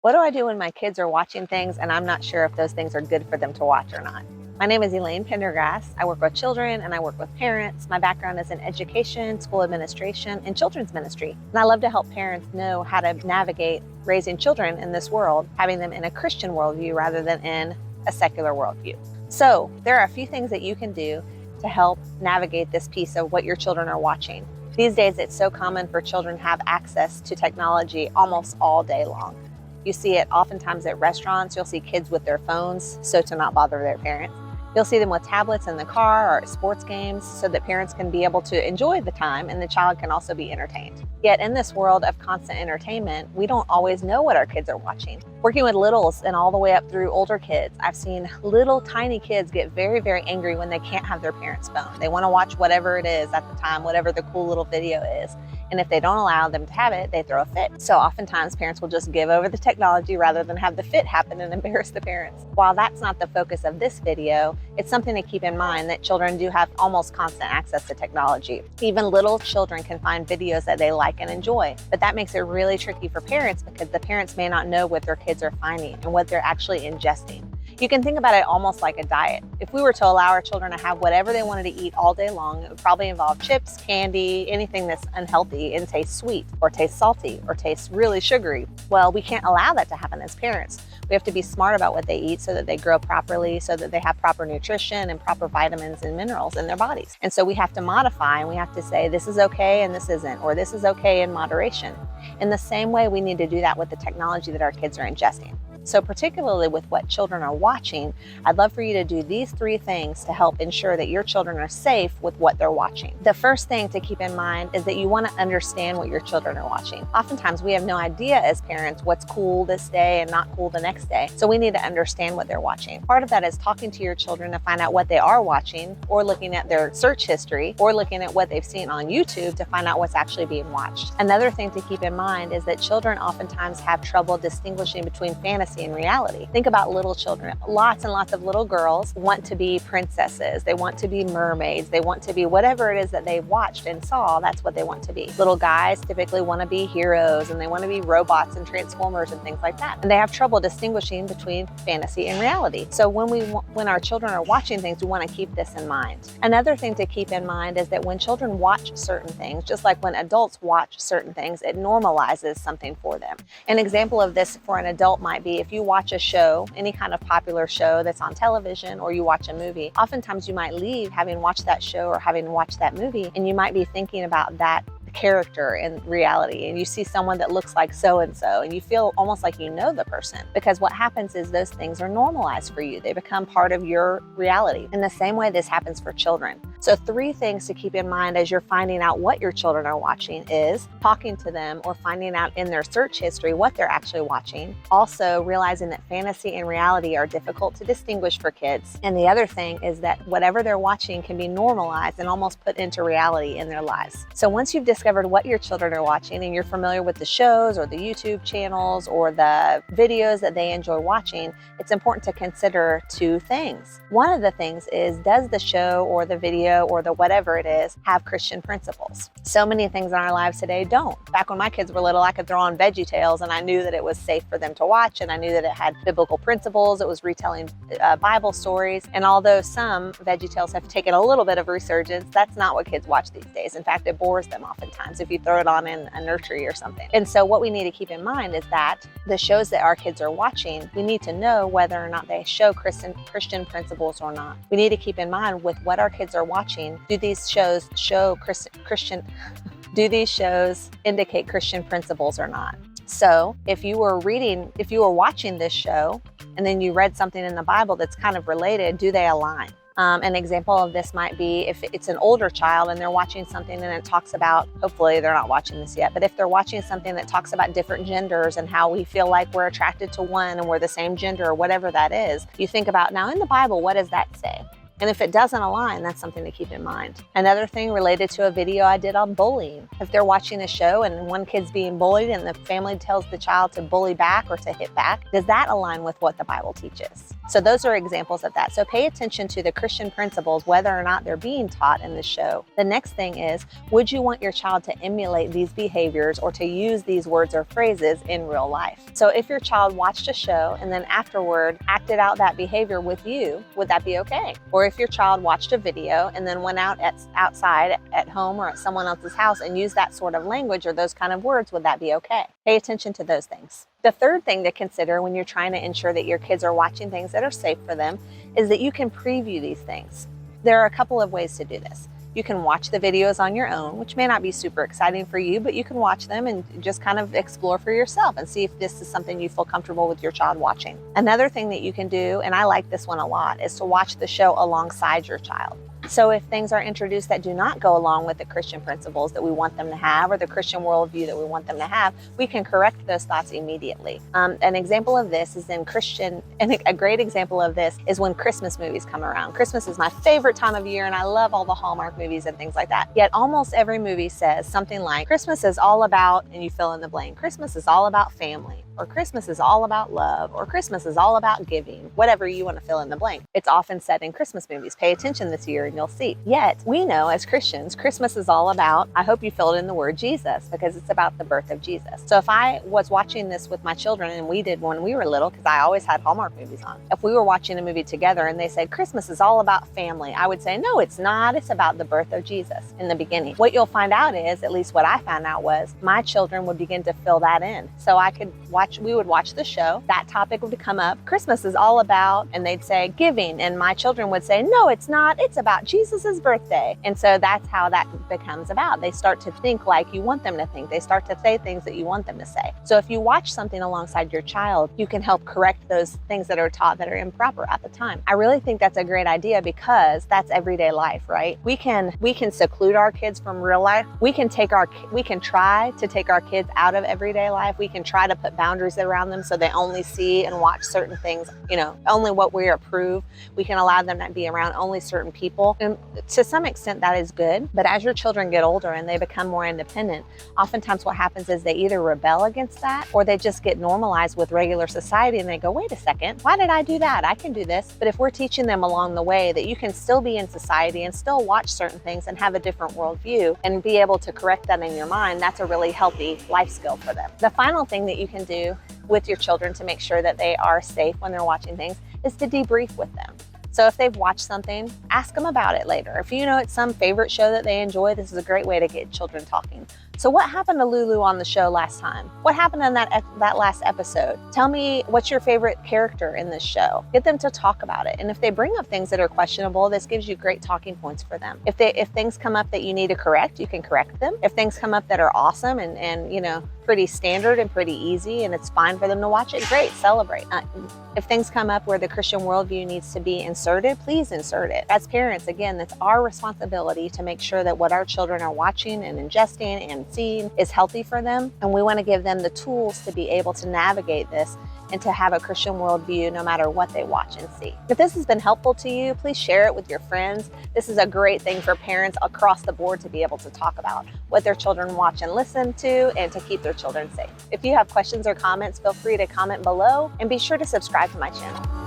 What do I do when my kids are watching things and I'm not sure if those things are good for them to watch or not? My name is Elaine Pendergrass. I work with children and I work with parents. My background is in education, school administration, and children's ministry. And I love to help parents know how to navigate raising children in this world, having them in a Christian worldview rather than in a secular worldview. So there are a few things that you can do to help navigate this piece of what your children are watching. These days, it's so common for children to have access to technology almost all day long. You see it oftentimes at restaurants. You'll see kids with their phones, so to not bother their parents. You'll see them with tablets in the car or at sports games so that parents can be able to enjoy the time and the child can also be entertained. Yet in this world of constant entertainment, we don't always know what our kids are watching. Working with littles and all the way up through older kids, I've seen little tiny kids get very, very angry when they can't have their parents' phone. They want to watch whatever it is at the time, whatever the cool little video is. And if they don't allow them to have it, they throw a fit. So oftentimes parents will just give over the technology rather than have the fit happen and embarrass the parents. While that's not the focus of this video, it's something to keep in mind that children do have almost constant access to technology. Even little children can find videos that they like and enjoy, but that makes it really tricky for parents because the parents may not know what their kids are finding and what they're actually ingesting. You can think about it almost like a diet. If we were to allow our children to have whatever they wanted to eat all day long, it would probably involve chips, candy, anything that's unhealthy and tastes sweet or tastes salty or tastes really sugary. Well, we can't allow that to happen as parents. We have to be smart about what they eat so that they grow properly, so that they have proper nutrition and proper vitamins and minerals in their bodies. And so we have to modify and we have to say this is okay and this isn't, or this is okay in moderation. In the same way, we need to do that with the technology that our kids are ingesting. So particularly with what children are watching, I'd love for you to do these 3 things to help ensure that your children are safe with what they're watching. The first thing to keep in mind is that you want to understand what your children are watching. Oftentimes we have no idea as parents what's cool this day and not cool the next day. So we need to understand what they're watching. Part of that is talking to your children to find out what they are watching, or looking at their search history, or looking at what they've seen on YouTube to find out what's actually being watched. Another thing to keep in mind is that children oftentimes have trouble distinguishing between fantasy and reality. Think about little children. Lots and lots of little girls want to be princesses. They want to be mermaids. They want to be whatever it is that they watched and saw. That's what they want to be. Little guys typically want to be heroes and they want to be robots and transformers and things like that. And they have trouble distinguishing between fantasy and reality. So when our children are watching things, we want to keep this in mind. Another thing to keep in mind is that when children watch certain things, just like when adults watch certain things, it normalizes something for them. An example of this for an adult might be if you watch a show, any kind of popular show that's on television, or you watch a movie, oftentimes you might leave having watched that show or having watched that movie, and you might be thinking about that character in reality, and you see someone that looks like so-and-so and you feel almost like you know the person, because what happens is those things are normalized for you. They become part of your reality. In the same way, this happens for children. So 3 things to keep in mind as you're finding out what your children are watching is talking to them or finding out in their search history what they're actually watching. Also realizing that fantasy and reality are difficult to distinguish for kids. And the other thing is that whatever they're watching can be normalized and almost put into reality in their lives. So once you've discovered what your children are watching and you're familiar with the shows or the YouTube channels or the videos that they enjoy watching, it's important to consider 2 things. One of the things is, does the show or the video or the whatever it is have Christian principles? So many things in our lives today don't. Back when my kids were little, I could throw on VeggieTales and I knew that it was safe for them to watch, and I knew that it had biblical principles. It was retelling Bible stories. And although some VeggieTales have taken a little bit of resurgence, that's not what kids watch these days. In fact, it bores them oftentimes if you throw it on in a nursery or something. And so what we need to keep in mind is that the shows that our kids are watching, we need to know whether or not they show Christian principles or not. We need to keep in mind with what our kids are watching, do these shows show do these shows indicate Christian principles or not? So if you were watching this show and then you read something in the Bible that's kind of related, do they align? An example of this might be if it's an older child and they're watching something and it talks about, hopefully they're not watching this yet, but if they're watching something that talks about different genders and how we feel like we're attracted to one and we're the same gender or whatever that is, you think about, now in the Bible, what does that say? And if it doesn't align, that's something to keep in mind. Another thing related to a video I did on bullying. If they're watching a show and one kid's being bullied and the family tells the child to bully back or to hit back, does that align with what the Bible teaches? So those are examples of that. So pay attention to the Christian principles, whether or not they're being taught in the show. The next thing is, would you want your child to emulate these behaviors or to use these words or phrases in real life? So if your child watched a show and then afterward acted out that behavior with you, would that be okay? Or if your child watched a video and then went outside at home or at someone else's house and used that sort of language or those kind of words, would that be okay? Pay attention to those things. The third thing to consider when you're trying to ensure that your kids are watching things that are safe for them is that you can preview these things. There are a couple of ways to do this. You can watch the videos on your own, which may not be super exciting for you, but you can watch them and just kind of explore for yourself and see if this is something you feel comfortable with your child watching. Another thing that you can do, and I like this one a lot, is to watch the show alongside your child. So if things are introduced that do not go along with the Christian principles that we want them to have or the Christian worldview that we want them to have, we can correct those thoughts immediately. An example of this is and a great example of this is when Christmas movies come around. Christmas is my favorite time of year and I love all the Hallmark movies and things like that. Yet almost every movie says something like, Christmas is all about, and you fill in the blank. Christmas is all about family, or Christmas is all about love, or Christmas is all about giving, whatever you want to fill in the blank. It's often said in Christmas movies. Pay attention this year and you'll see. Yet we know as Christians, Christmas is all about, I hope you filled in the word Jesus, because it's about the birth of Jesus. So if I was watching this with my children, and we did when we were little, because I always had Hallmark movies on, if we were watching a movie together and they said, Christmas is all about family, I would say, no, it's not. It's about the birth of Jesus in the beginning. What you'll find out is, at least what I found out was, my children would begin to fill that in. So we would watch the show, that topic would come up, Christmas is all about, and they'd say giving, and my children would say, no, it's not, it's about Jesus's birthday. And so that's how that becomes about. They start to think like you want them to think. They start to say things that you want them to say. So if you watch something alongside your child, you can help correct those things that are taught that are improper at the time. I really think that's a great idea because that's everyday life, right? We can seclude our kids from real life. We can try to take our kids out of everyday life. We can try to put boundaries around them so they only see and watch certain things, only what we approve. We can allow them to be around only certain people. And to some extent that is good, but as your children get older and they become more independent, oftentimes what happens is they either rebel against that or they just get normalized with regular society and they go, wait a second, why did I do that? I can do this. But if we're teaching them along the way that you can still be in society and still watch certain things and have a different worldview and be able to correct that in your mind, that's a really healthy life skill for them. The final thing that you can do with your children to make sure that they are safe when they're watching things is to debrief with them. So if they've watched something, ask them about it later. If you know it's some favorite show that they enjoy, this is a great way to get children talking. So what happened to Lulu on the show last time? What happened in that last episode? Tell me what's your favorite character in this show. Get them to talk about it. And if they bring up things that are questionable, this gives you great talking points for them. If things come up that you need to correct, you can correct them. If things come up that are awesome and pretty standard and pretty easy and it's fine for them to watch it, great, celebrate. If things come up where the Christian worldview needs to be inserted, please insert it. As parents, again, it's our responsibility to make sure that what our children are watching and ingesting and seeing is healthy for them. And we want to give them the tools to be able to navigate this and to have a Christian worldview no matter what they watch and see. If this has been helpful to you, please share it with your friends. This is a great thing for parents across the board to be able to talk about what their children watch and listen to and to keep their children safe. If you have questions or comments, feel free to comment below and be sure to subscribe to my channel.